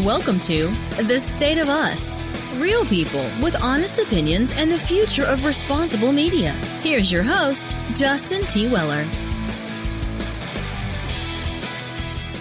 Welcome to The State of Us. Real people with honest opinions and the future of responsible media. Here's your host, Justin T. Weller.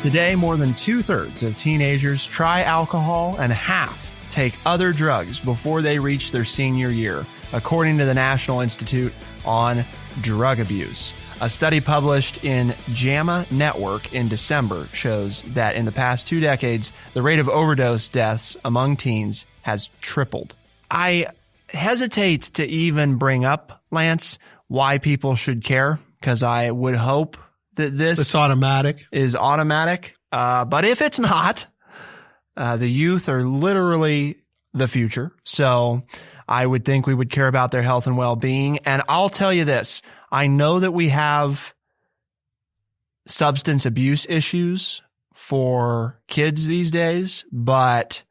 Today, more than 2/3 of teenagers try alcohol and half take other drugs before they reach their senior year, according to the National Institute on Drug Abuse. A study published in JAMA Network in December shows that in the past 2 decades, the rate of overdose deaths among teens has tripled. I hesitate to even bring up, Lance, why people should care, because I would hope that this is automatic. But if it's not, the youth are literally the future. So I would think we would care about their health and well-being. And I'll tell you this. I know that we have substance abuse issues for kids these days, but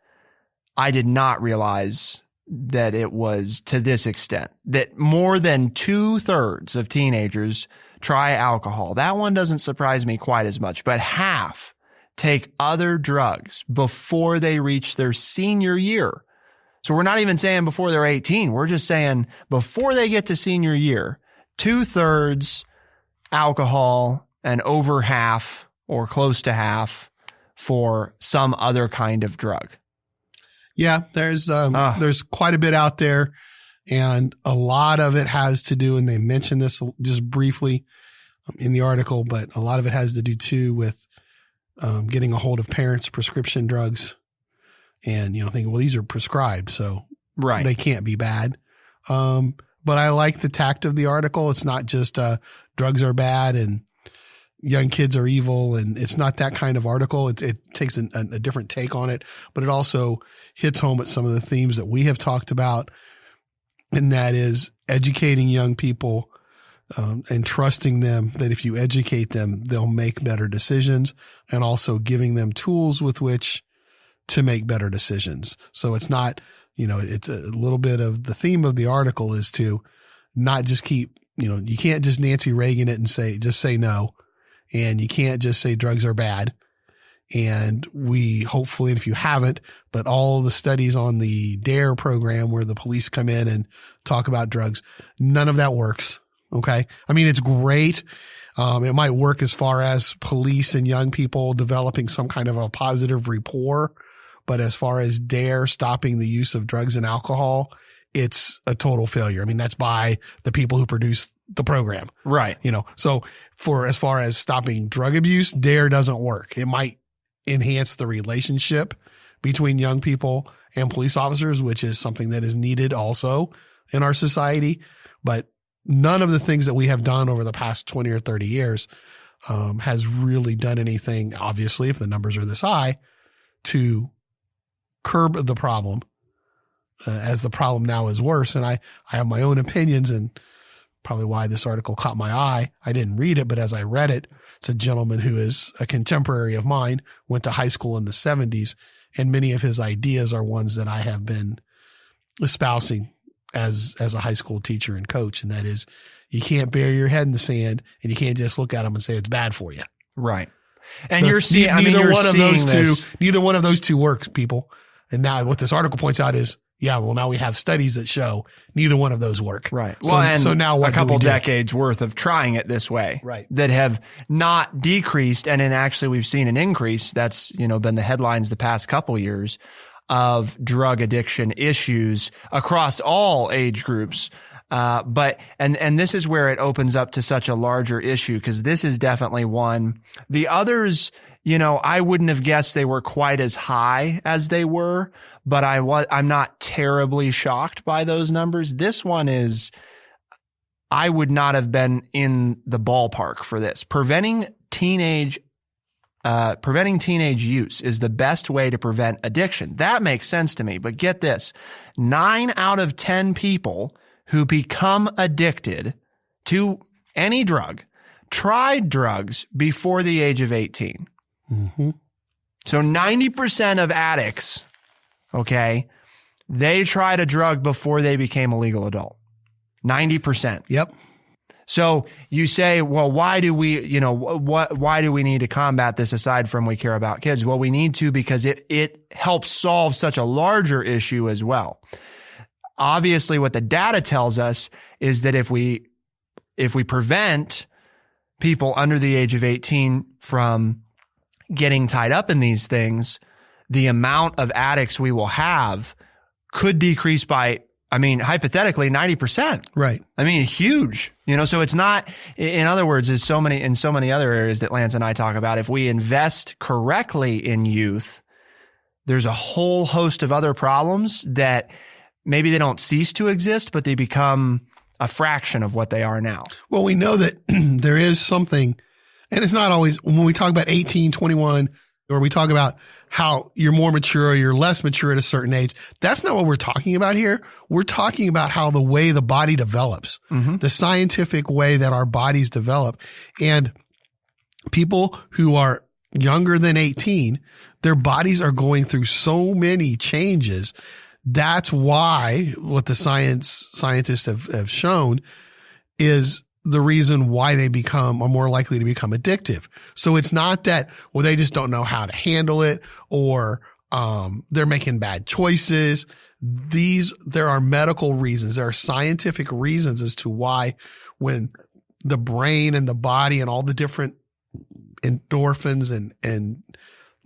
I did not realize that it was to this extent, that more than 2/3 of teenagers try alcohol. That one doesn't surprise me quite as much, but half take other drugs before they reach their senior year. So we're not even saying before they're 18. We're just saying before they get to senior year, 2/3 alcohol and over half or close to half for some other kind of drug. Yeah, there's quite a bit out there, and a lot of it has to do, and they mentioned this just briefly in the article, but a lot of it has to do too with getting a hold of parents' prescription drugs, and thinking, well, these are prescribed, so they can't be bad. But I like the tact of the article. It's not just drugs are bad and young kids are evil, and it's not that kind of article. It takes a different take on it, but it also hits home at some of the themes that we have talked about, and that is educating young people and trusting them that if you educate them, they'll make better decisions, and also giving them tools with which to make better decisions. So it's not, it's a little bit of the theme of the article is to not just keep, you can't just Nancy Reagan it and say no. And you can't just say drugs are bad. And we hopefully, and if you haven't, but all the studies on the DARE program where the police come in and talk about drugs, none of that works. Okay. I mean, it's great. It might work as far as police and young people developing some kind of a positive rapport. But as far as DARE stopping the use of drugs and alcohol, it's a total failure. I mean, that's by the people who produce the program. Right. So as far as stopping drug abuse, DARE doesn't work. It might enhance the relationship between young people and police officers, which is something that is needed also in our society. But none of the things that we have done over the past 20 or 30 years has really done anything, obviously, if the numbers are this high, to curb the problem, as the problem now is worse. And I have my own opinions, and probably why this article caught my eye. I didn't read it, but as I read it, it's a gentleman who is a contemporary of mine, went to high school in the 70s, and many of his ideas are ones that I have been espousing as a high school teacher and coach. And that is, you can't bury your head in the sand, and you can't just look at them and say it's bad for you. Right. And you're seeing, neither one of those two works, people. And now what this article points out is, now we have studies that show neither one of those work. Right. So now what a couple decades worth of trying it this way, right, that have not decreased. And then actually we've seen an increase. That's, been the headlines the past couple years of drug addiction issues across all age groups. But this is where it opens up to such a larger issue, because this is definitely one. The others, I wouldn't have guessed they were quite as high as they were, but I'm not terribly shocked by those numbers. This one is, I would not have been in the ballpark for this. Preventing teenage use is the best way to prevent addiction. That makes sense to me, but get this. 9 out of 10 people who become addicted to any drug tried drugs before the age of 18. Mm-hmm. So 90% of addicts, they tried a drug before they became a legal adult. 90%. Yep. So you say, well, why do we need to combat this aside from we care about kids? Well, we need to because it helps solve such a larger issue as well. Obviously, what the data tells us is that if we prevent people under the age of 18 from getting tied up in these things, the amount of addicts we will have could decrease by, hypothetically 90%. Right. Huge, so it's not, in other words, in so many other areas that Lance and I talk about, if we invest correctly in youth, there's a whole host of other problems that maybe they don't cease to exist, but they become a fraction of what they are now. Well, we know that there is something, and it's not always, when we talk about 18, 21, or we talk about how you're more mature or you're less mature at a certain age, that's not what we're talking about here. We're talking about how the way the body develops, the scientific way that our bodies develop. And people who are younger than 18, their bodies are going through so many changes. That's why what the scientists have shown is the reason why they are more likely to become addictive. So it's not that, well, they just don't know how to handle it or, they're making bad choices. There are medical reasons. There are scientific reasons as to why when the brain and the body and all the different endorphins and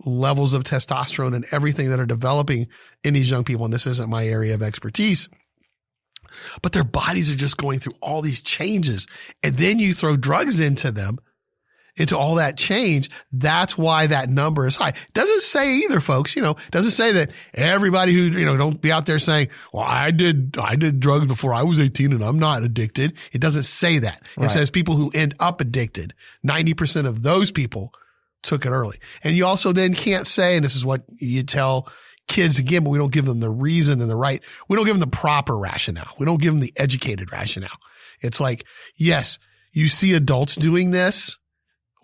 levels of testosterone and everything that are developing in these young people, and this isn't my area of expertise, but their bodies are just going through all these changes. And then you throw drugs into all that change. That's why that number is high. Doesn't say either, folks, doesn't say that everybody who, don't be out there saying, well, I did drugs before I was 18 and I'm not addicted. It doesn't say that. Right. It says people who end up addicted, 90% of those people took it early. And you also then can't say, and this is what you tell kids again, but we don't give them the reason and we don't give them the proper rationale. We don't give them the educated rationale. It's like, yes, you see adults doing this.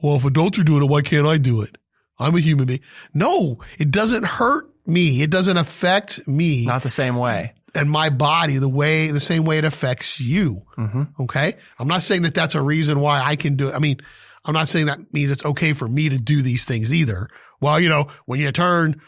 Well, if adults are doing it, why can't I do it? I'm a human being. No, it doesn't hurt me. It doesn't affect me. Not the same way. And my body, the same way it affects you. Mm-hmm. Okay. I'm not saying that that's a reason why I can do it. I'm not saying that means it's okay for me to do these things either. Well, when you turn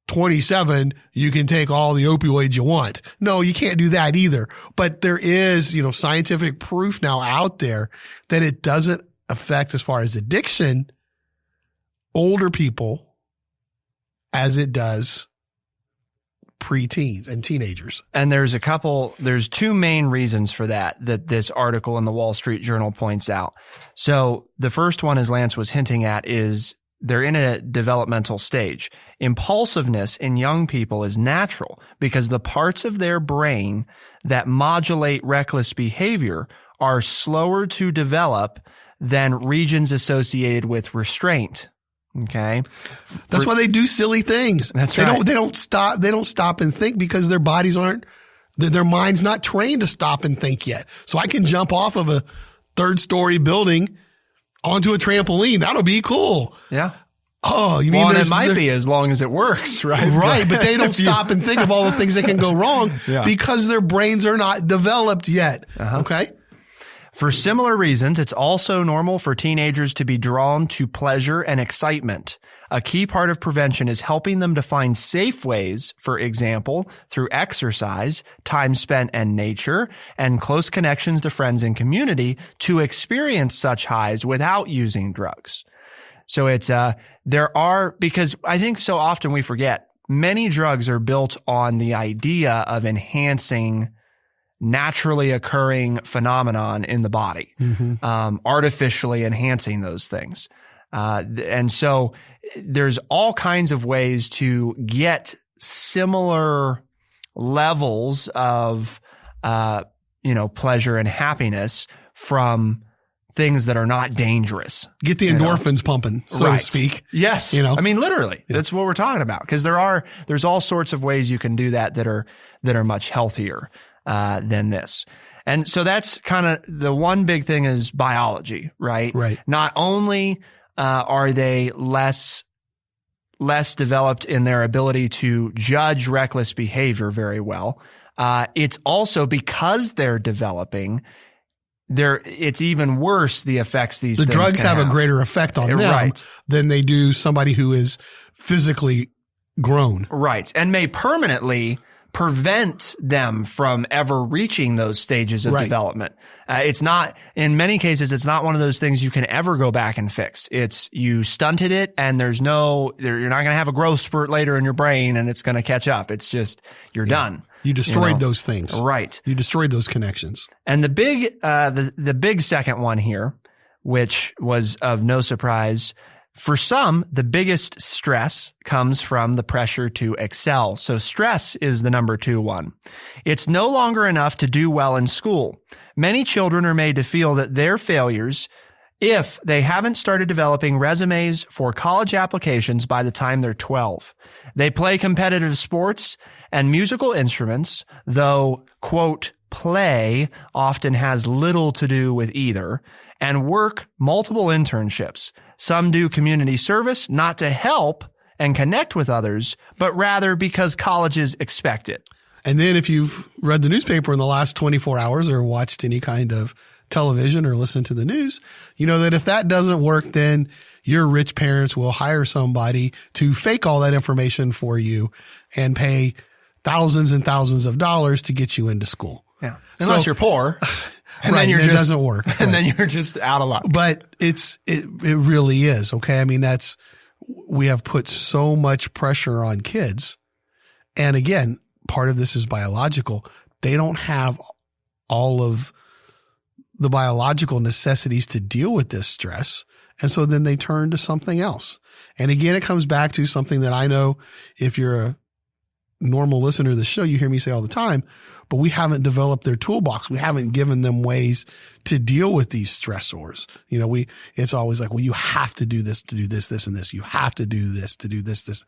27, you can take all the opioids you want. No, you can't do that either. But there is, scientific proof now out there that it doesn't affect, as far as addiction, older people as it does preteens and teenagers. And there's two main reasons for that this article in the Wall Street Journal points out. So the first one, as Lance was hinting at, is they're in a developmental stage. Impulsiveness in young people is natural because the parts of their brain that modulate reckless behavior are slower to develop than regions associated with restraint. Okay. That's why they do silly things. That's right. They don't stop and think because their bodies their mind's not trained to stop and think yet. So I can jump off of a 3rd-story building onto a trampoline. That'll be cool. Yeah. Oh, you mean it might be as long as it works, right? Right. But they don't stop and think of all the things that can go wrong because their brains are not developed yet. Uh-huh. Okay. For similar reasons, it's also normal for teenagers to be drawn to pleasure and excitement. A key part of prevention is helping them to find safe ways, for example, through exercise, time spent in nature, and close connections to friends and community to experience such highs without using drugs. So it's, because I think so often we forget, many drugs are built on the idea of enhancing naturally occurring phenomenon in the body, artificially enhancing those things. And so there's all kinds of ways to get similar levels of, pleasure and happiness from things that are not dangerous. Get the endorphins pumping, so to speak. Yes. Literally, that's what we're talking about. Because there's all sorts of ways you can do that are much healthier than this. And so that's kind of the one big thing is biology, right? Right. Not only are they less developed in their ability to judge reckless behavior very well, it's also because they're developing, it's even worse, the effects these things drugs can have a greater effect on them right. than they do somebody who is physically grown. Right. And may permanently prevent them from ever reaching those stages of development. It's not, in many cases, it's not one of those things you can ever go back and fix. It's you stunted it and you're not going to have a growth spurt later in your brain and it's going to catch up. It's just, you're done. You destroyed those things. Right. You destroyed those connections. And the big second one here, which was of no surprise, for some, the biggest stress comes from the pressure to excel. So stress is the number 2 one. It's no longer enough to do well in school. Many children are made to feel that their failures if they haven't started developing resumes for college applications by the time they're 12. They play competitive sports and musical instruments, though, quote, play often has little to do with either, and work multiple internships. Some do community service, not to help and connect with others, but rather because colleges expect it. And then if you've read the newspaper in the last 24 hours or watched any kind of television or listened to the news, you know that if that doesn't work, then your rich parents will hire somebody to fake all that information for you and pay thousands and thousands of dollars to get you into school. Yeah. Unless you're poor. And then it doesn't work. And then you're just out of luck. But it really is. Okay. I mean, we have put so much pressure on kids. And again, part of this is biological. They don't have all of the biological necessities to deal with this stress. And so then they turn to something else. And again, it comes back to something that I know if you're a normal listener to the show, you hear me say all the time, but we haven't developed their toolbox. We haven't given them ways to deal with these stressors. You know, it's always like, well, you have to do this, this, and this. You have to do this, to do this, this.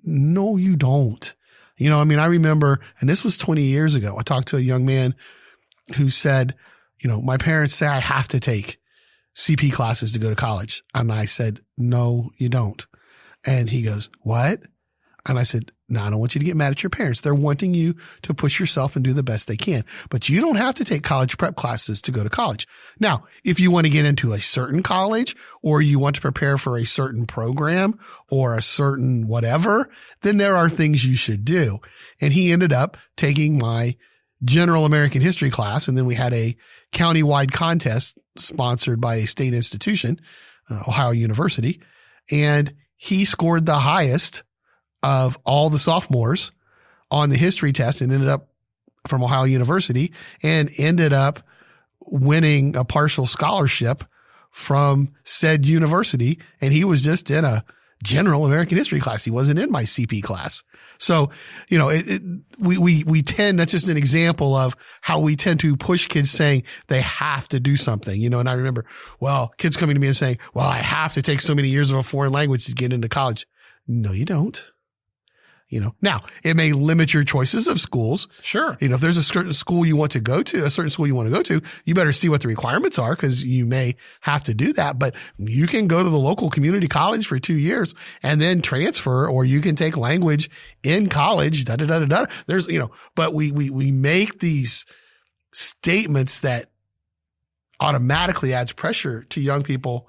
No, you don't. You know, I mean, I remember, and this was 20 years ago, I talked to a young man who said, you know, my parents say I have to take CP classes to go to college. And I said, no, you don't. And he goes, what? And I said, no, I don't want you to get mad at your parents. They're wanting you to push yourself and do the best they can, but you don't have to take college prep classes to go to college. Now, if you want to get into a certain college or you want to prepare for a certain program or a certain whatever, then there are things you should do. And he ended up taking my general American history class. And then we had a county-wide contest sponsored by a state institution, Ohio University. And he scored the highest of all the sophomores on the history test and ended up from Ohio University and ended up winning a partial scholarship from said university. And he was just in a general American history class. He wasn't in my CP class. So, you know, we tend, that's just an example of how we tend to push kids saying they have to do something, you know, and I remember, well, kids coming to me and saying, well, I have to take so many years of a foreign language to get into college. No, you don't. You know, now it may limit your choices of schools. Sure. You know, if there's a certain school you want to go to, you better see what the requirements are because you may have to do that. But you can go to the local community college for 2 years and then transfer, or you can take language in college, There's, you know, but we make these statements that automatically adds pressure to young people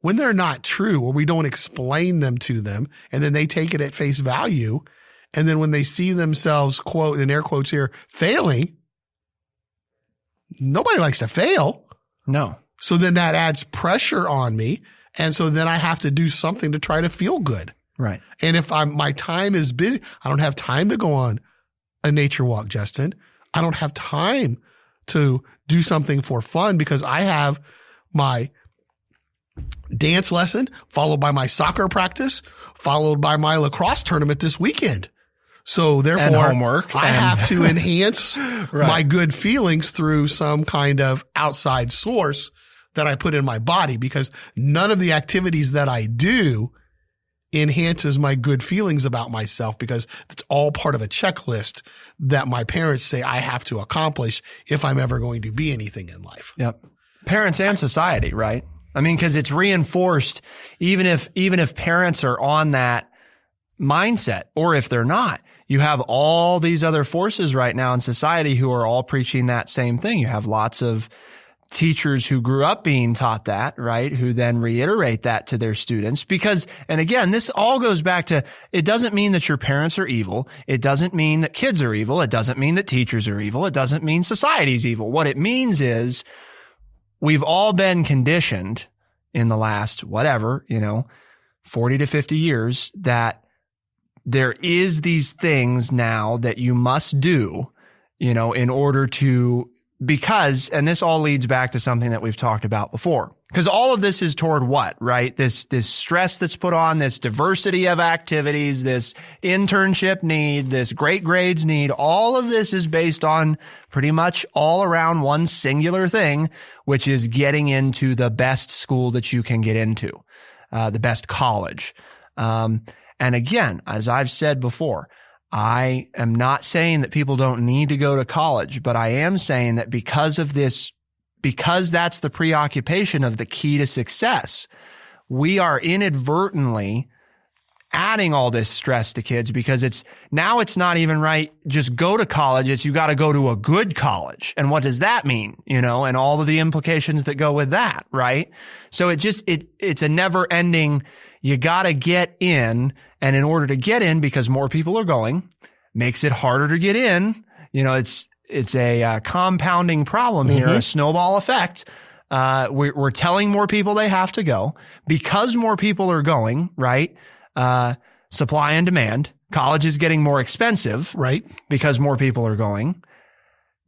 when they're not true, or we don't explain them to them, and then they take it at face value. And then when they see themselves, quote, in air quotes here, failing, nobody likes to fail. No. So then that adds pressure on me. And so then I have to do something to try to feel good. Right. And if my time is busy, I don't have time to go on a nature walk, Justin. I don't have time to do something for fun because I have my dance lesson, followed by my soccer practice, followed by my lacrosse tournament this weekend. So therefore, and homework. I have to enhance my good feelings through some kind of outside source that I put in my body, because none of the activities that I do enhances my good feelings about myself, because it's all part of a checklist that my parents say I have to accomplish if I'm ever going to be anything in life. Yep. Parents and society, right? I mean, because it's reinforced, even if parents are on that mindset, or if they're not, you have all these other forces right now in society who are all preaching that same thing. You have lots of teachers who grew up being taught that, right? Who then reiterate that to their students because, and again, this all goes back to, it doesn't mean that your parents are evil. It doesn't mean that kids are evil. It doesn't mean that teachers are evil. It doesn't mean society's evil. What it means is we've all been conditioned in the last, 40 to 50 years that there is these things now that you must do, in order to, because, and this all leads back to something that we've talked about before, because all of this is toward what, right? This stress that's put on, this diversity of activities, this internship need, this great grades need, all of this is based on pretty much all around one singular thing, which is getting into the best school that you can get into, the best college. And again, as I've said before, I am not saying that people don't need to go to college, but I am saying that because of this, because that's the preoccupation of the key to success, we are inadvertently adding all this stress to kids because it's not even right. Just go to college. It's you got to go to a good college. And what does that mean? And all of the implications that go with that, right? So it's a never ending, you got to get in. And in order to get in, because more people are going, makes it harder to get in. It's a compounding problem here, a snowball effect. We're telling more people they have to go because more people are going, right? Supply and demand. College is getting more expensive, right? Because more people are going.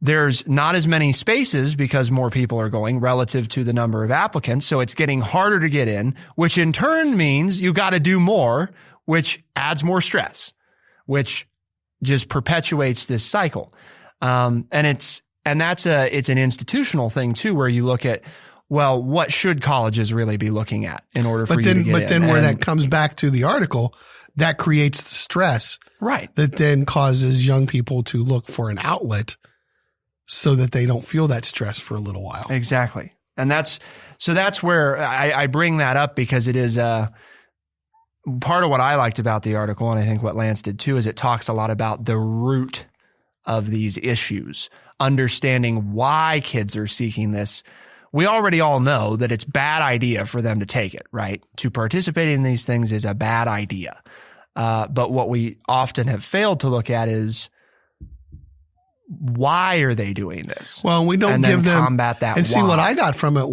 There's not as many spaces because more people are going relative to the number of applicants. So it's getting harder to get in, which in turn means you got to do more, which adds more stress, which just perpetuates this cycle. It's an institutional thing too, where you look at, well, what should colleges really be looking at in order for you to get in? But then where that comes back to the article, that creates the stress. Right. That then causes young people to look for an outlet so that they don't feel that stress for a little while. Exactly. And that's where I bring that up because it is part of what I liked about the article, and I think what Lance did too, is it talks a lot about the root of these issues, understanding why kids are seeking this. We already all know that it's a bad idea for them to take it, right? To participate in these things is a bad idea. But what we often have failed to look at is why are they doing this? Well, we don't give them combat that. And see, what I got from it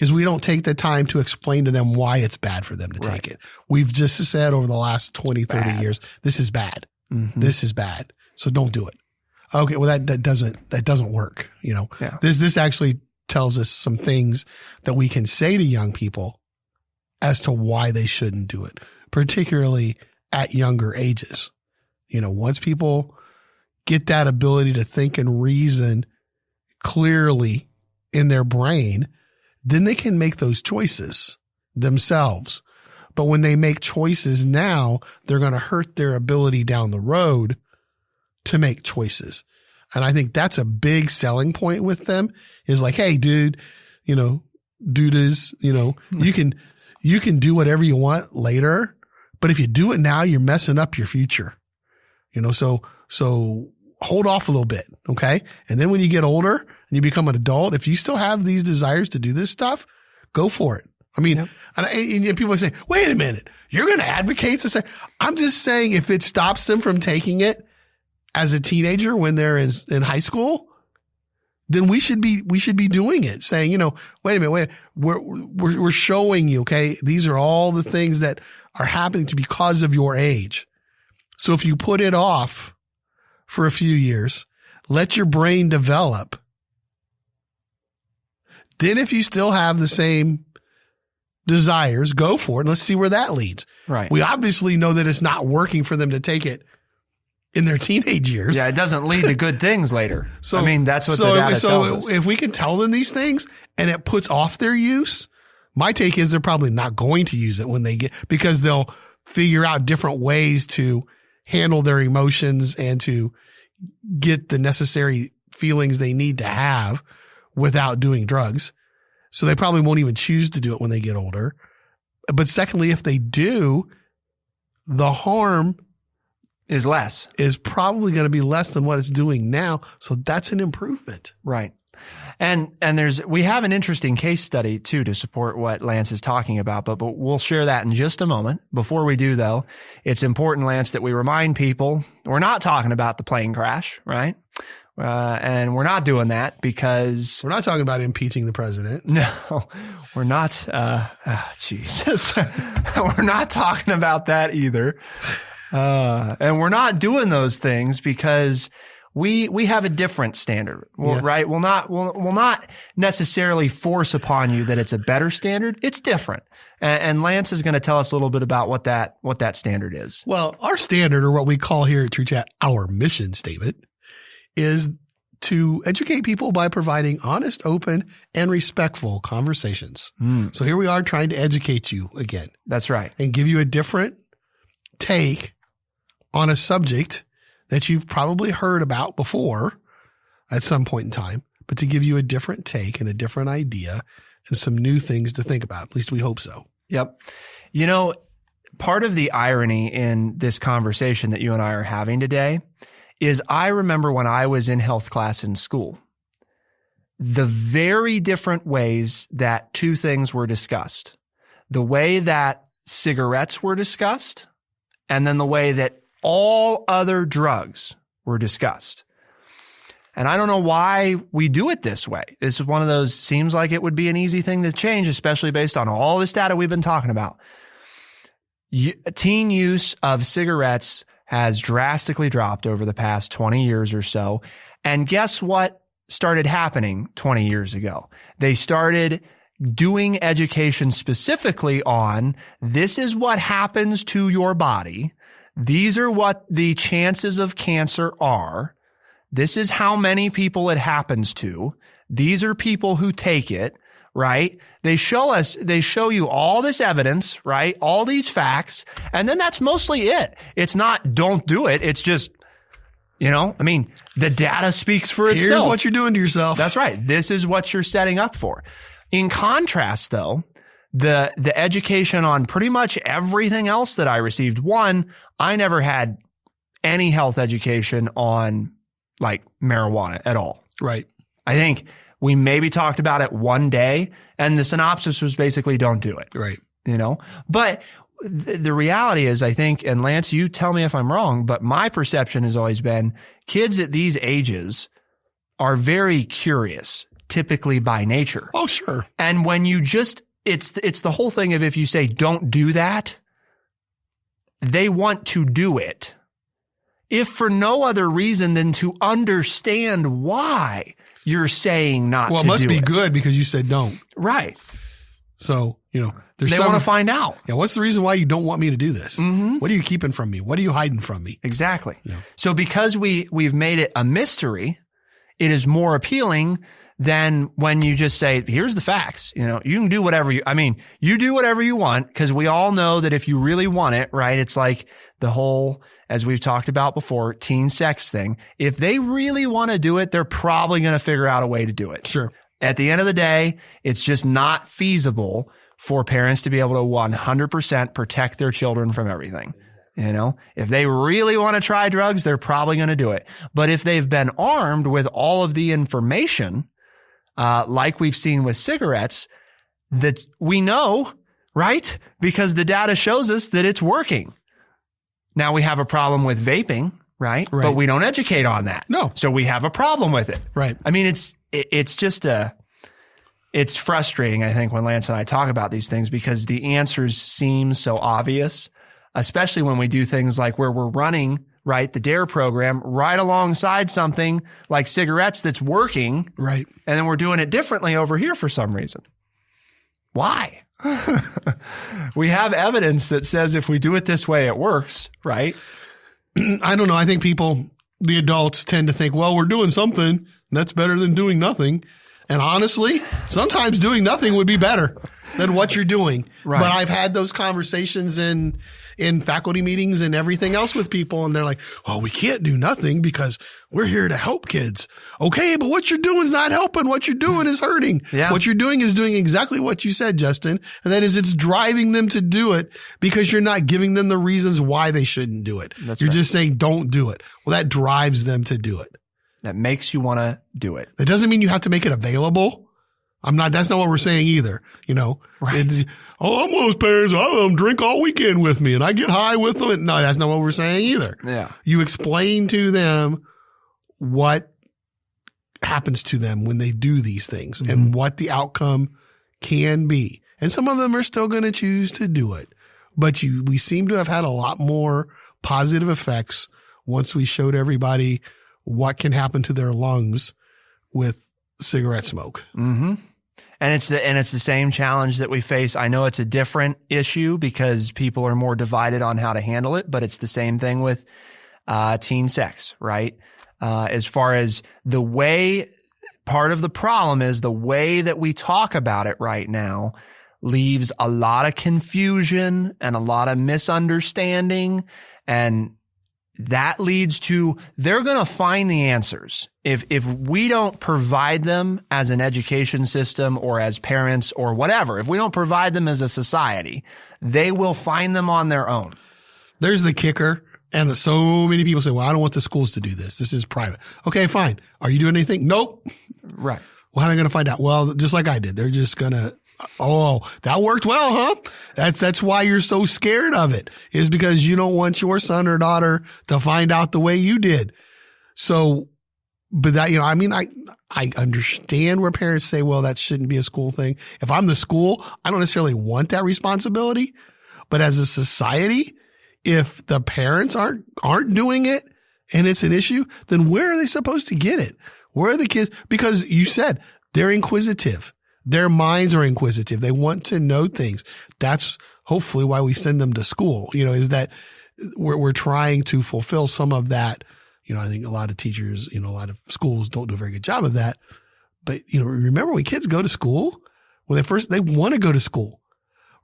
is we don't take the time to explain to them why it's bad for them to take it. We've just said over the last 20, 30 years, this is bad. Mm-hmm. This is bad. So don't do it. Okay. Well, that doesn't work. Yeah. This actually tells us some things that we can say to young people as to why they shouldn't do it, particularly at younger ages. Once people get that ability to think and reason clearly in their brain, then they can make those choices themselves. But when they make choices now, they're going to hurt their ability down the road to make choices. And I think that's a big selling point with them is like, hey, dude, dudes, you can do whatever you want later, but if you do it now, you're messing up your future. So hold off a little bit. Okay. And then when you get older and you become an adult, if you still have these desires to do this stuff, go for it. I mean, and people say, wait a minute, you're going to advocate to say, I'm just saying if it stops them from taking it as a teenager when they're in high school, then we should be doing it, saying, wait a minute, we're showing you, okay, these are all the things that are happening to because of your age. So if you put it off for a few years, let your brain develop. Then if you still have the same desires, go for it. Let's see where that leads. Right. We obviously know that it's not working for them to take it in their teenage years. Yeah, it doesn't lead to good things later. So I mean, that's what the data tells us. If we can tell them these things and it puts off their use, my take is they're probably not going to use it when they because they'll figure out different ways to handle their emotions and to get the necessary feelings they need to have without doing drugs. So they probably won't even choose to do it when they get older. But secondly, if they do, the harm is probably going to be less than what it's doing now. So that's an improvement. Right. And we have an interesting case study too to support what Lance is talking about, but we'll share that in just a moment. Before we do though, it's important, Lance, that we remind people we're not talking about the plane crash, right? And we're not doing that because we're not talking about impeaching the president. No, we're not. Jesus, we're not talking about that either. And we're not doing those things because we have a different standard, Yes. right? We'll not necessarily force upon you that it's a better standard. It's different. And Lance is going to tell us a little bit about what that standard is. Well, our standard, or what we call here at TrueChat, our mission statement, is to educate people by providing honest, open, and respectful conversations. So here we are trying to educate you again. That's right. And give you a different take on a subject that you've probably heard about before at some point in time, but to give you a different take and a different idea and some new things to think about. At least we hope so. Yep. You know, part of the irony in this conversation that you and I are having today is I remember when I was in health class in school, the very different ways that two things were discussed. The way that cigarettes were discussed, and then the way that all other drugs were discussed. And I don't know why we do it this way. This is one of those, seems like it would be an easy thing to change, especially based on all this data we've been talking about. Teen use of cigarettes has drastically dropped over the past 20 years or so. And guess what started happening 20 years ago? They started doing education specifically on this is what happens to your body. These are what the chances of cancer are. This is how many people it happens to. These are people who take it, right? They show you all this evidence, right? All these facts. And then that's mostly it. It's not don't do it. It's just, the data speaks for itself. Here's what you're doing to yourself. That's right. This is what you're setting up for. In contrast, though, the education on pretty much everything else that I received. One, I never had any health education on like marijuana at all. Right. I think we maybe talked about it one day and the synopsis was basically don't do it. Right. But the reality is, I think, and Lance, you tell me if I'm wrong, but my perception has always been kids at these ages are very curious, typically by nature. Oh, sure. And when you it's the whole thing of if you say don't do that, they want to do it. If for no other reason than to understand why you're saying not to do it. Well, it must be good because you said don't. Right. So, they want to find out. Yeah. What's the reason why you don't want me to do this? Mm-hmm. What are you keeping from me? What are you hiding from me? Exactly. Yeah. So because we've made it a mystery, it is more appealing than when you just say, here's the facts. You can do whatever you do whatever you want, because we all know that if you really want it, right, it's like the whole, as we've talked about before, teen sex thing. If they really want to do it, they're probably going to figure out a way to do it. Sure. At the end of the day, it's just not feasible for parents to be able to 100% protect their children from everything. If they really want to try drugs, they're probably going to do it. But if they've been armed with all of the information, like we've seen with cigarettes, that we know, right? Because the data shows us that it's working. Now we have a problem with vaping, right? But we don't educate on that. No. So we have a problem with it. Right. It's just it's frustrating, I think, when Lance and I talk about these things because the answers seem so obvious, especially when we do things like where we're running, right, the DARE program right alongside something like cigarettes that's working. Right. And then we're doing it differently over here for some reason. Why? We have evidence that says if we do it this way, it works, right? I don't know. I think the adults tend to think, well, we're doing something. That's better than doing nothing. And honestly, sometimes doing nothing would be better than what you're doing. Right. But I've had those conversations in faculty meetings and everything else with people. And they're like, oh, we can't do nothing because we're here to help kids. Okay, but what you're doing is not helping. What you're doing is hurting. Yeah. What you're doing is doing exactly what you said, Justin. And that is it's driving them to do it because you're not giving them the reasons why they shouldn't do it. That's you're right. just saying don't do it. Well, that drives them to do it. that makes you want to do it. It doesn't mean you have to make it available. That's not what we're saying either. Right. I'm one of those parents, I let them drink all weekend with me and I get high with them. No, that's not what we're saying either. Yeah. You explain to them what happens to them when they do these things and what the outcome can be. And some of them are still going to choose to do it. But we seem to have had a lot more positive effects once we showed everybody what can happen to their lungs with cigarette smoke. Mm-hmm. And it's the same challenge that we face. I know it's a different issue because people are more divided on how to handle it, but it's the same thing with teen sex, right? As far as the way, part of the problem is the way that we talk about it right now leaves a lot of confusion and a lot of misunderstanding, and that leads to they're going to find the answers. If we don't provide them as an education system or as parents or whatever, if we don't provide them as a society, they will find them on their own. There's the kicker. And so many people say, well, I don't want the schools to do this. This is private. Okay, fine. Are you doing anything? Nope. Right. Well, how are they going to find out? Well, just like I did. They're just going to, that worked well, huh? That's why you're so scared of it, is because you don't want your son or daughter to find out the way you did. So, but that, I understand where parents say, well, that shouldn't be a school thing. If I'm the school, I don't necessarily want that responsibility, but as a society, if the parents aren't doing it and it's an issue, then where are they supposed to get it? Where are the kids? Because you said they're inquisitive. Their minds are inquisitive. They want to know things. That's hopefully why we send them to school, is that we're trying to fulfill some of that. I think a lot of teachers, a lot of schools don't do a very good job of that. But, remember when kids go to school, when they want to go to school,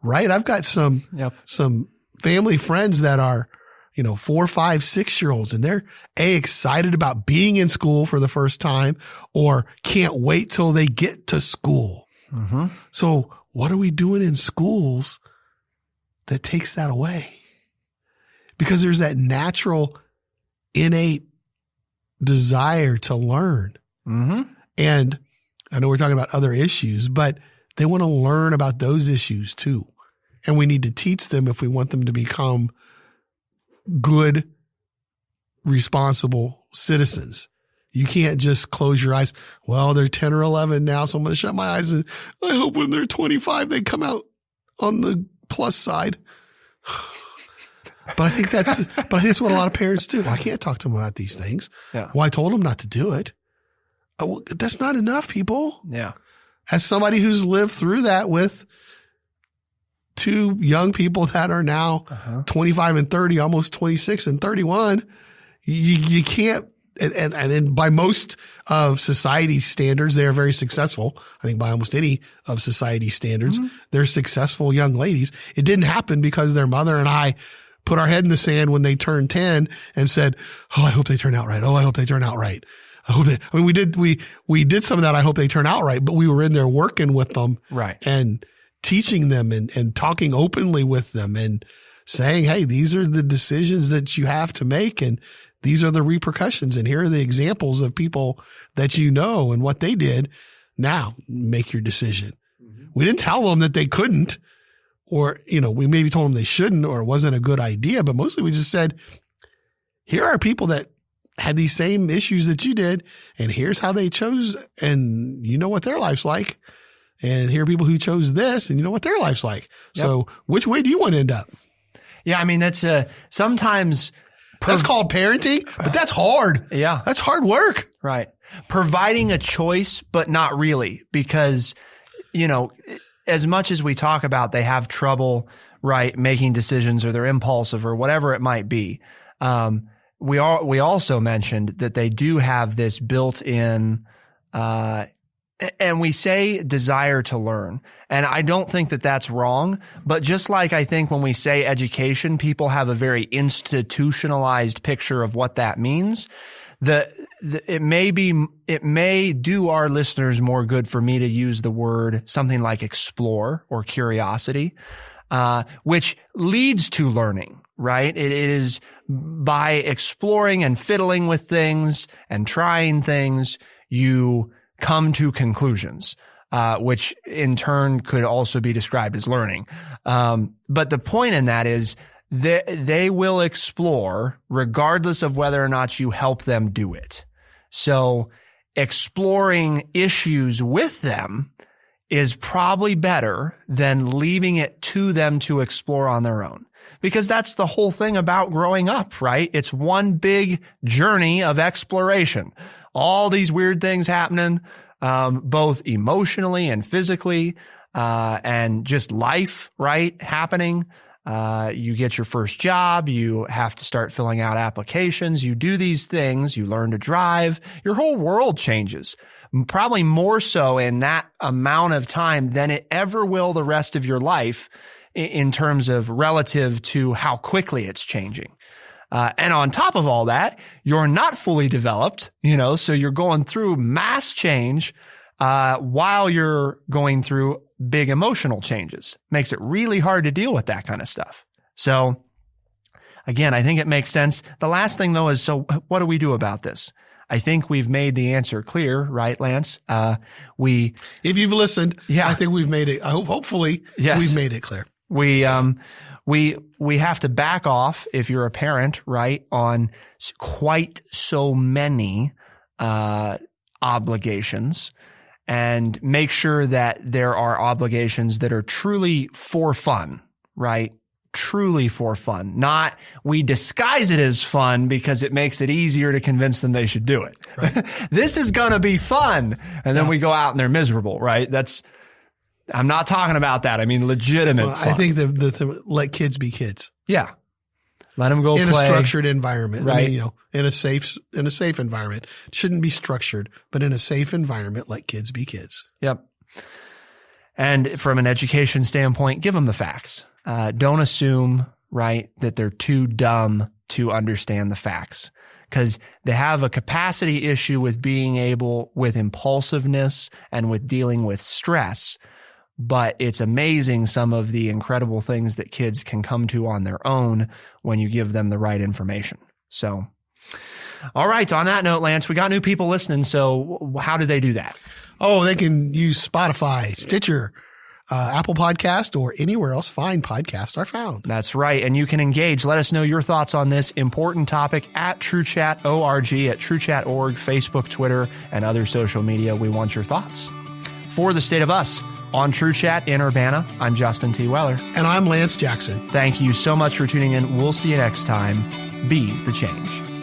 right? I've got some family friends that are, 4, 5, 6-year-olds, and they're excited about being in school for the first time or can't wait till they get to school. Mm-hmm. So what are we doing in schools that takes that away? Because there's that natural, innate desire to learn. Mm-hmm. And I know we're talking about other issues, but they want to learn about those issues too. And we need to teach them if we want them to become good, responsible citizens. You can't just close your eyes. Well, they're 10 or 11 now, so I'm going to shut my eyes and I hope when they're 25, they come out on the plus side. But I think that's what a lot of parents do. Well, I can't talk to them about these things. Yeah. Well, I told them not to do it. Well, that's not enough, people. Yeah. As somebody who's lived through that with 2 young people that are now 25 and 30, almost 26 and 31, you can't, and by most of society's standards, they are very successful. I think by almost any of society's standards, they're successful young ladies. It didn't happen because their mother and I put our head in the sand when they turned 10 and said, oh, I hope they turn out right. Oh, I hope they turn out right. We did some of that. I hope they turn out right, but we were in there working with them. Right. And teaching them and talking openly with them and saying, hey, these are the decisions that you have to make and these are the repercussions and here are the examples of people that and what they did. Now make your decision. Mm-hmm. We didn't tell them that they couldn't, or, we maybe told them they shouldn't or it wasn't a good idea, but mostly we just said, here are people that had these same issues that you did and here's how they chose and what their life's like. And here are people who chose this and what their life's like. Yep. So which way do you want to end up? Yeah. I mean, that's sometimes that's called parenting, but that's hard. Yeah. That's hard work. Right. Providing a choice, but not really, because, as much as we talk about, they have trouble, right, making decisions or they're impulsive or whatever it might be. We also mentioned that they do have this built-in, and we say desire to learn. And I don't think that that's wrong. But just like I think when we say education, people have a very institutionalized picture of what that means. It may do our listeners more good for me to use the word something like explore or curiosity, which leads to learning, right? It is by exploring and fiddling with things and trying things, you come to conclusions, which in turn could also be described as learning. But the point in that is they will explore regardless of whether or not you help them do it. So exploring issues with them is probably better than leaving it to them to explore on their own. Because that's the whole thing about growing up, right? It's one big journey of exploration. All these weird things happening, both emotionally and physically, and just life, right? Happening. You get your first job. You have to start filling out applications. You do these things. You learn to drive. Your whole world changes. Probably more so in that amount of time than it ever will the rest of your life in terms of relative to how quickly it's changing. And on top of all that, you're not fully developed, so you're going through mass change, while you're going through big emotional changes. Makes it really hard to deal with that kind of stuff. So again, I think it makes sense. The last thing though is, so what do we do about this? I think we've made the answer clear, right, Lance? If you've listened, I think we've made it. Hopefully, we've made it clear. We have to back off if you're a parent, right, on quite so many obligations, and make sure that there are obligations that are truly for fun, right? Truly for fun. Not we disguise it as fun because it makes it easier to convince them they should do it. Right. This is going to be fun. And then we go out and they're miserable, right? I'm not talking about that. I mean, legitimate fun. I think the let kids be kids. Yeah. Let them go in play. A structured environment. Right. I mean, in a safe environment. It shouldn't be structured, but in a safe environment, let kids be kids. Yep. And from an education standpoint, give them the facts. Don't assume, right, that they're too dumb to understand the facts, because they have a capacity issue with with impulsiveness and with dealing with stress. But it's amazing some of the incredible things that kids can come to on their own when you give them the right information. So, all right. On that note, Lance, we got new people listening. So how do they do that? Oh, they can use Spotify, Stitcher, Apple Podcast, or anywhere else fine podcasts are found. That's right. And you can engage. Let us know your thoughts on this important topic at TrueChat.org, at TrueChat.org, Facebook, Twitter, and other social media. We want your thoughts. For the State of Us on TrueChat in Urbana, I'm Justin T. Weller. And I'm Lance Jackson. Thank you so much for tuning in. We'll see you next time. Be the change.